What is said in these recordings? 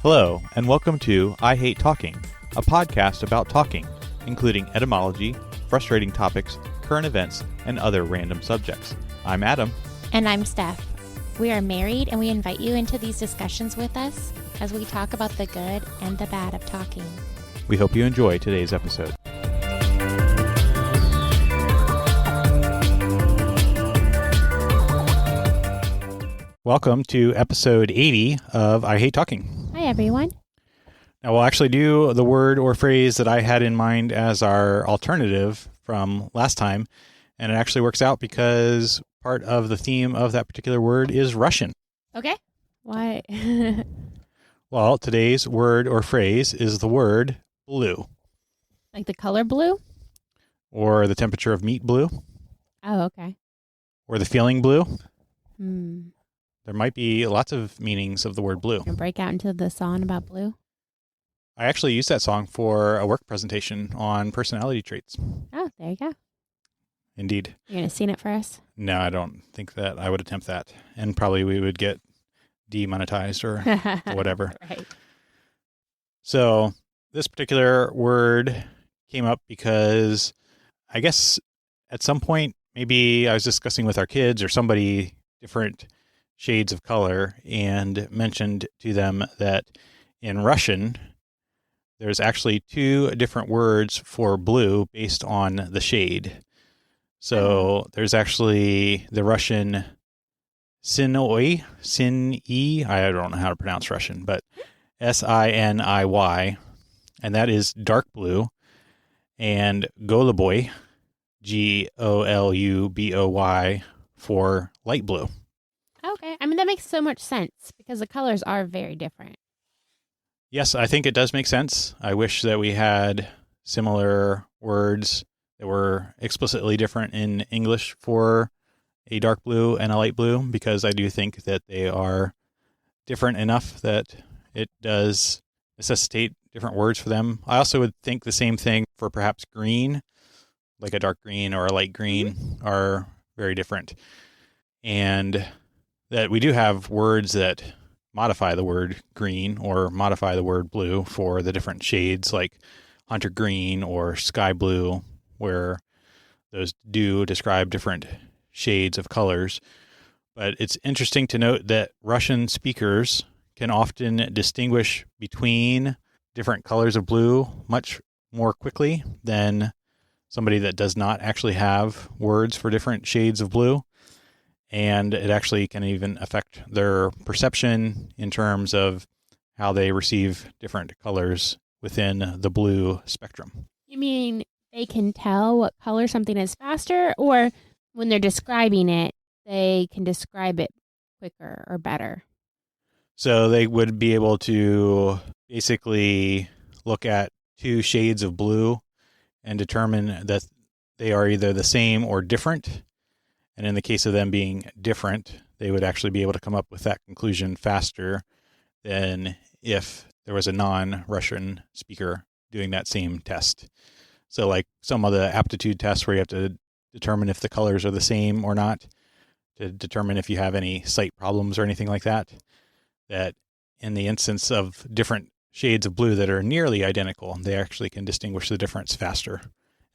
Hello, and welcome to I Hate Talking, a podcast about talking, including etymology, frustrating topics, current events, and other random subjects. I'm Adam. And I'm Steph. We are married, and we invite you into these discussions with us as we talk about the good and the bad of talking. We hope you enjoy today's episode. Welcome to episode 80 of I Hate Talking. Hi, everyone. Now, we'll actually do the word or phrase that I had in mind as our alternative from last time, and it actually works out because part of the theme of that particular word is Russian. Okay. Why? Well, today's word or phrase is the word blue. Like the color blue? Or the temperature of meat blue. Oh, okay. Or the feeling blue. Hmm. There might be lots of meanings of the word blue. Gonna break out into the song about blue? I actually used that song for a work presentation on personality traits. Oh, there you go. Indeed. You're going to sing it for us? No, I don't think that I would attempt that. And probably we would get demonetized or whatever. Right. So this particular word came up because I guess at some point, maybe I was discussing with our kids or somebody different shades of color and mentioned to them that in Russian, there's actually two different words for blue based on the shade. So there's actually the Russian siniy, I don't know how to pronounce Russian, but siniy, and that is dark blue, and goluboy, goluboy, for light blue. Okay. I mean, that makes so much sense because the colors are very different. Yes, I think it does make sense. I wish that we had similar words that were explicitly different in English for a dark blue and a light blue, because I do think that they are different enough that it does necessitate different words for them. I also would think the same thing for perhaps green, like a dark green or a light green are very different. And that we do have words that modify the word green or modify the word blue for the different shades, like hunter green or sky blue, where those do describe different shades of colors. But it's interesting to note that Russian speakers can often distinguish between different colors of blue much more quickly than somebody that does not actually have words for different shades of blue. And it actually can even affect their perception in terms of how they receive different colors within the blue spectrum. You mean they can tell what color something is faster, or when they're describing it, they can describe it quicker or better? So they would be able to basically look at two shades of blue and determine that they are either the same or different. And in the case of them being different, they would actually be able to come up with that conclusion faster than if there was a non-Russian speaker doing that same test. So like some of the aptitude tests where you have to determine if the colors are the same or not, to determine if you have any sight problems or anything like that, that in the instance of different shades of blue that are nearly identical, they actually can distinguish the difference faster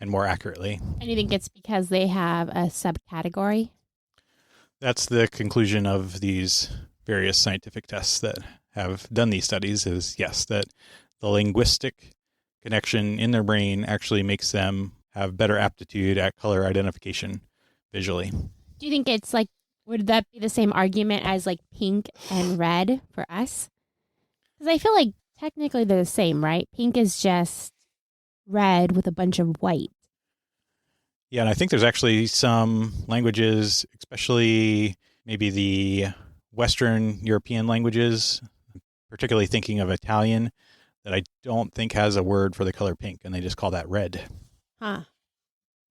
and more accurately. And you think it's because they have a subcategory? That's the conclusion of these various scientific tests that have done these studies, is yes, that the linguistic connection in their brain actually makes them have better aptitude at color identification visually. Do you think it's like, would that be the same argument as like pink and red for us? Because I feel like technically they're the same, right? Pink is just red with a bunch of white. Yeah, and I think there's actually some languages, especially maybe the Western European languages, particularly thinking of Italian, that I don't think has a word for the color pink, and they just call that red. Huh.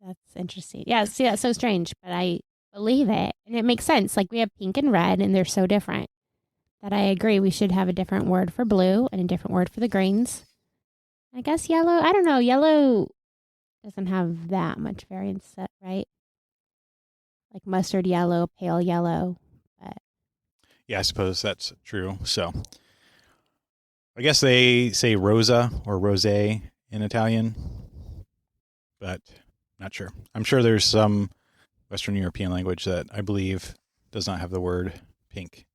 That's interesting. Yeah, see, that's so strange, but I believe it. And it makes sense. Like we have pink and red, and they're so different that I agree we should have a different word for blue and a different word for the greens. I guess yellow. I don't know. Yellow doesn't have that much variance, right? Like mustard yellow, pale yellow. But Yeah, I suppose that's true. So, I guess they say rosa or rosé in Italian, but not sure. I'm sure there's some Western European language that I believe does not have the word pink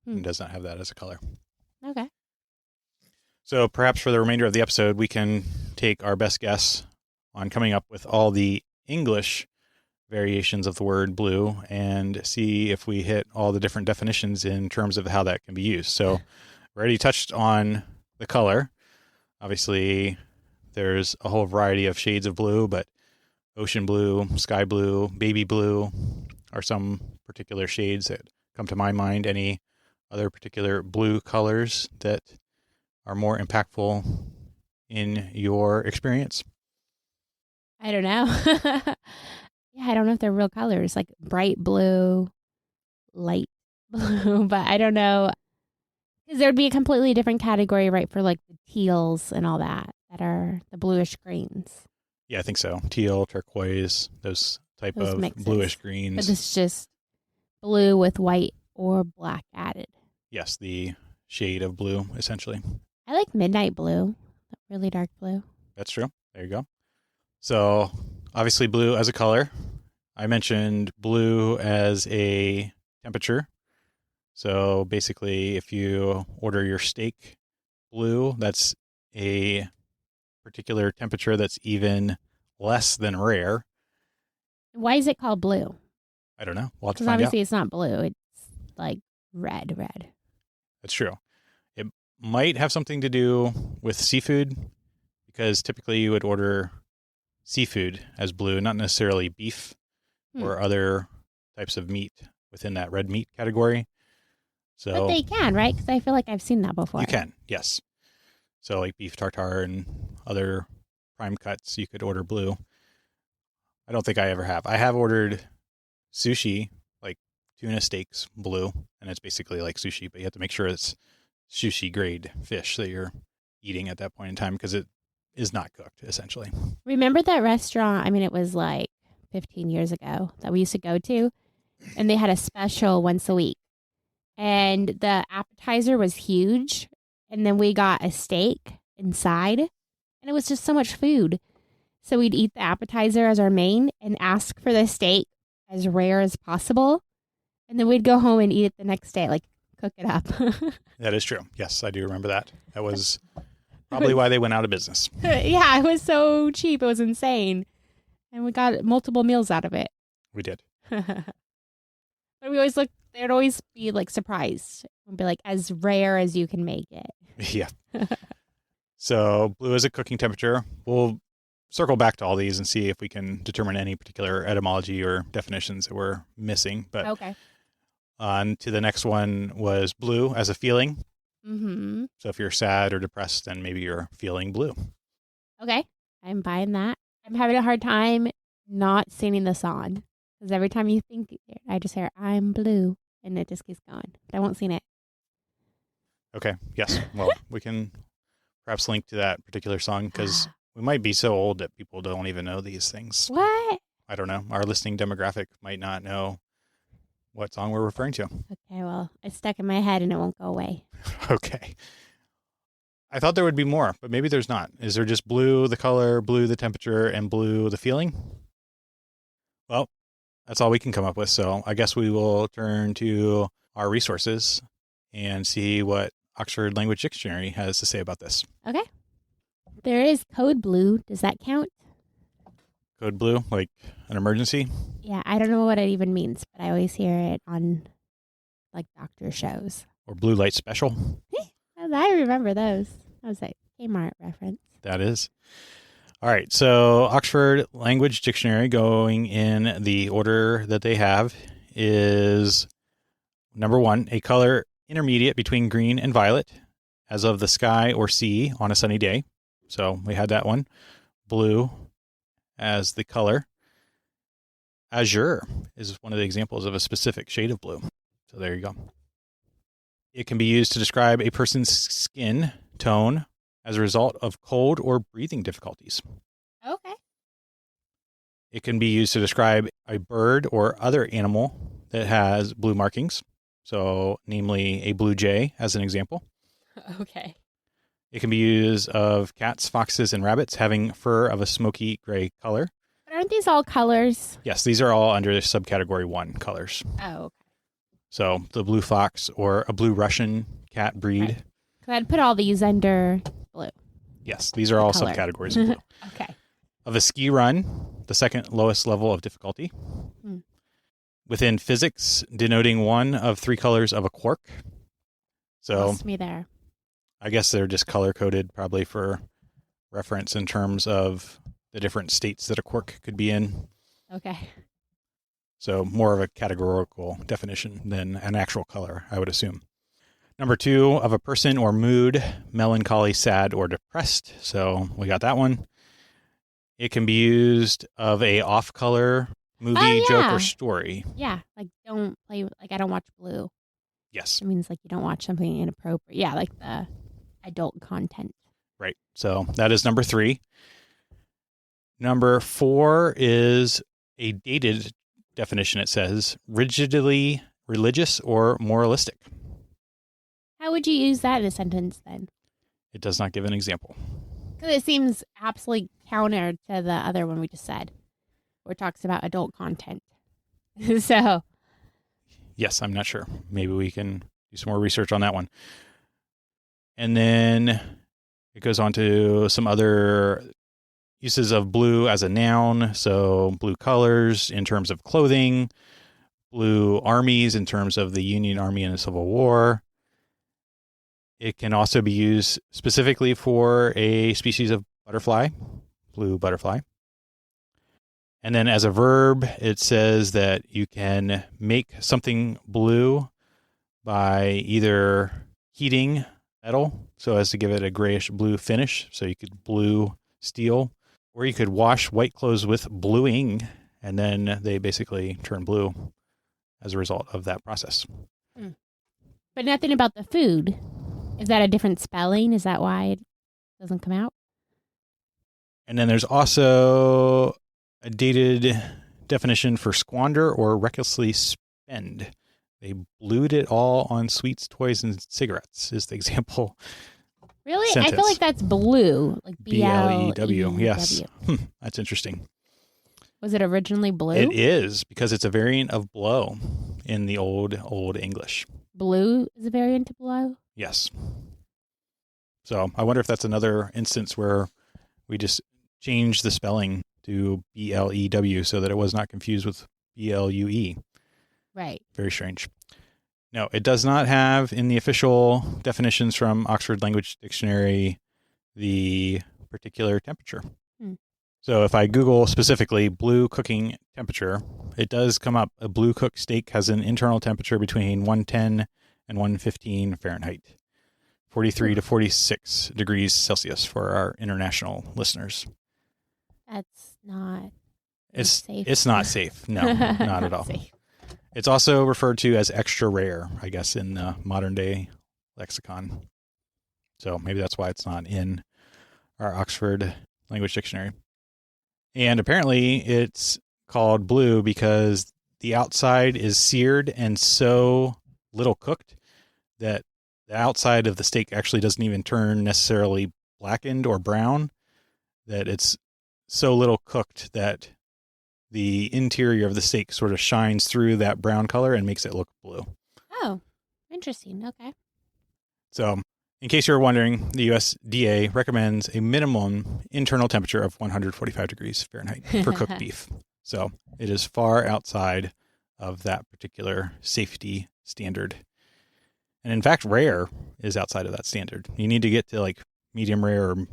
and does not have that as a color. Okay. So perhaps for the remainder of the episode, we can take our best guess on coming up with all the English variations of the word blue and see if we hit all the different definitions in terms of how that can be used. So we already touched on the color. Obviously, there's a whole variety of shades of blue, but ocean blue, sky blue, baby blue are some particular shades that come to my mind. Any other particular blue colors that are more impactful in your experience? I don't know. Yeah, I don't know if they're real colors, like bright blue, light blue, but I don't know. Because there would be a completely different category, right, for like the teals and all that are the bluish greens. Yeah, I think so. Teal, turquoise, those type Those of mixes. bluish greens. But this is just blue with white or black added. Yes, the shade of blue, essentially. I like midnight blue, really dark blue. That's true. There you go. So, obviously blue as a color. I mentioned blue as a temperature. So, basically, if you order your steak blue, that's a particular temperature that's even less than rare. Why is it called blue? I don't know. We'll have to Because find obviously out. it's not blue. It's like red. That's true. It might have something to do with seafood because typically you would order seafood as blue, not necessarily beef or other types of meat within that red meat category. So, but they can, right? Because I feel like I've seen that before. You can, yes. So like beef tartare and other prime cuts, you could order blue. I don't think I ever have. I have ordered sushi, like tuna steaks, blue, and it's basically like sushi, but you have to make sure it's sushi grade fish that you're eating at that point in time because it is not cooked, essentially. Remember that restaurant? I mean, it was like 15 years ago that we used to go to, and they had a special once a week. And the appetizer was huge, and then we got a steak inside, and it was just so much food. So we'd eat the appetizer as our main and ask for the steak as rare as possible, and then we'd go home and eat it the next day, like cook it up. That is true. Yes, I do remember that. That was probably why they went out of business. Yeah, it was so cheap. It was insane. And we got multiple meals out of it. We did. But we always they'd always be like surprised. We'd be like, as rare as you can make it. Yeah. So blue is a cooking temperature. We'll circle back to all these and see if we can determine any particular etymology or definitions that we're missing. But okay. On to the next one was blue as a feeling. Mm-hmm. So if you're sad or depressed, then maybe you're feeling blue. Okay. I'm buying that. I'm having a hard time not singing the song. Because every time you think, I just hear, I'm blue. And it just keeps going. But I won't sing it. Okay. Yes. Well, we can perhaps link to that particular song because we might be so old that people don't even know these things. What? I don't know. Our listening demographic might not know what song we're referring to. Okay, well, it's stuck in my head and it won't go away. Okay. I thought there would be more, but maybe there's not. Is there just blue, the color, blue, the temperature, and blue, the feeling? Well, that's all we can come up with. So I guess we will turn to our resources and see what Oxford Language Dictionary has to say about this. Okay. There is code blue. Does that count? Code blue, like an emergency? Yeah, I don't know what it even means, but I always hear it on like doctor shows. Or blue light special? I remember those. That was a Kmart reference. That is. All right. So Oxford Language Dictionary, going in the order that they have, is number 1, a color intermediate between green and violet, as of the sky or sea on a sunny day. So we had that one. Blue as the color. Azure is one of the examples of a specific shade of blue. So there you go. It can be used to describe a person's skin tone as a result of cold or breathing difficulties. Okay. It can be used to describe a bird or other animal that has blue markings. So, namely a blue jay as an example. Okay. It can be used of cats, foxes, and rabbits having fur of a smoky gray color. But aren't these all colors? Yes, these are all under subcategory 1 colors. Oh, okay. So the blue fox or a blue Russian cat breed. Right. So I'd put all these under blue. Yes, these are all color. subcategories of blue. Okay. Of a ski run, the second lowest level of difficulty. Within physics, denoting one of 3 colors of a quark. So Lost me there. I guess they're just color-coded probably for reference in terms of the different states that a quark could be in. Okay. So more of a categorical definition than an actual color, I would assume. Number 2, of a person or mood, melancholy, sad, or depressed. So we got that one. It can be used of a off-color movie, joke, or story. Yeah, like don't play, like I don't watch blue. Yes. It means like you don't watch something inappropriate. Yeah, like the adult content. Right. So that is number 3. Number 4 is a dated definition. It says rigidly religious or moralistic. How would you use that in a sentence then? It does not give an example. Because it seems absolutely counter to the other one we just said, where it talks about adult content. So. Yes, I'm not sure. Maybe we can do some more research on that one. And then it goes on to some other uses of blue as a noun. So blue colors in terms of clothing, blue armies in terms of the Union Army in the Civil War. It can also be used specifically for a species of butterfly, blue butterfly. And then as a verb, it says that you can make something blue by either heating metal so as to give it a grayish blue finish. So you could blue steel, or you could wash white clothes with bluing, and then they basically turn blue as a result of that process. But nothing about the food. Is that a different spelling? Is that why it doesn't come out? And then there's also a dated definition for squander or recklessly spend. They blued it all on sweets, toys, and cigarettes is the example. Really? Sentence. I feel like that's blue. Like B-L-E-W. Yes. That's interesting. Was it originally blue? It is, because it's a variant of blow in the old English. Blue is a variant of blow? Yes. So I wonder if that's another instance where we just changed the spelling to B-L-E-W so that it was not confused with B-L-U-E. Right. Very strange. No, it does not have in the official definitions from Oxford Language Dictionary the particular temperature. So if I Google specifically blue cooking temperature, it does come up. A blue cooked steak has an internal temperature between 110 and 115 Fahrenheit, 43 to 46 degrees Celsius for our international listeners. That's not safe. safe. It's not safe. No, not at all. Safe. It's also referred to as extra rare, I guess, in the modern day lexicon. So maybe that's why it's not in our Oxford Language Dictionary. And apparently it's called blue because the outside is seared and so little cooked that the outside of the steak actually doesn't even turn necessarily blackened or brown, that it's so little cooked that the interior of the steak sort of shines through that brown color and makes it look blue. Oh, interesting. Okay. So in case you're wondering, the USDA recommends a minimum internal temperature of 145 degrees Fahrenheit for cooked beef. So it is far outside of that particular safety standard. And in fact, rare is outside of that standard. You need to get to like medium rare or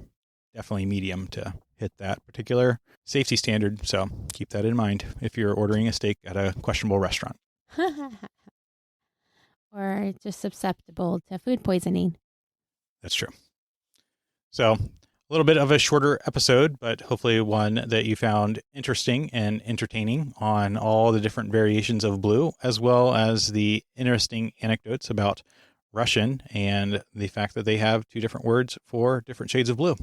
definitely medium to hit that particular safety standard. So keep that in mind if you're ordering a steak at a questionable restaurant. Or just susceptible to food poisoning. That's true. So a little bit of a shorter episode, but hopefully one that you found interesting and entertaining on all the different variations of blue, as well as the interesting anecdotes about Russian and the fact that they have 2 different words for different shades of blue.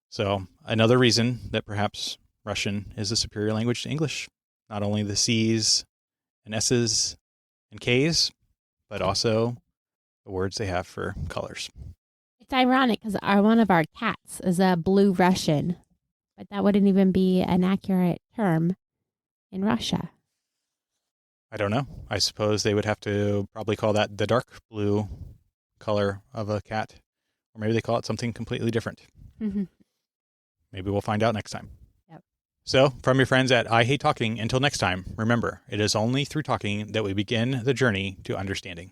So another reason that perhaps Russian is a superior language to English, not only the C's and S's and K's, but also the words they have for colors. It's ironic because one of our cats is a blue Russian, but that wouldn't even be an accurate term in Russia. I don't know. I suppose they would have to probably call that the dark blue color of a cat. Or maybe they call it something completely different. Mm-hmm. Maybe we'll find out next time. Yep. So, from your friends at I Hate Talking, until next time, remember, it is only through talking that we begin the journey to understanding.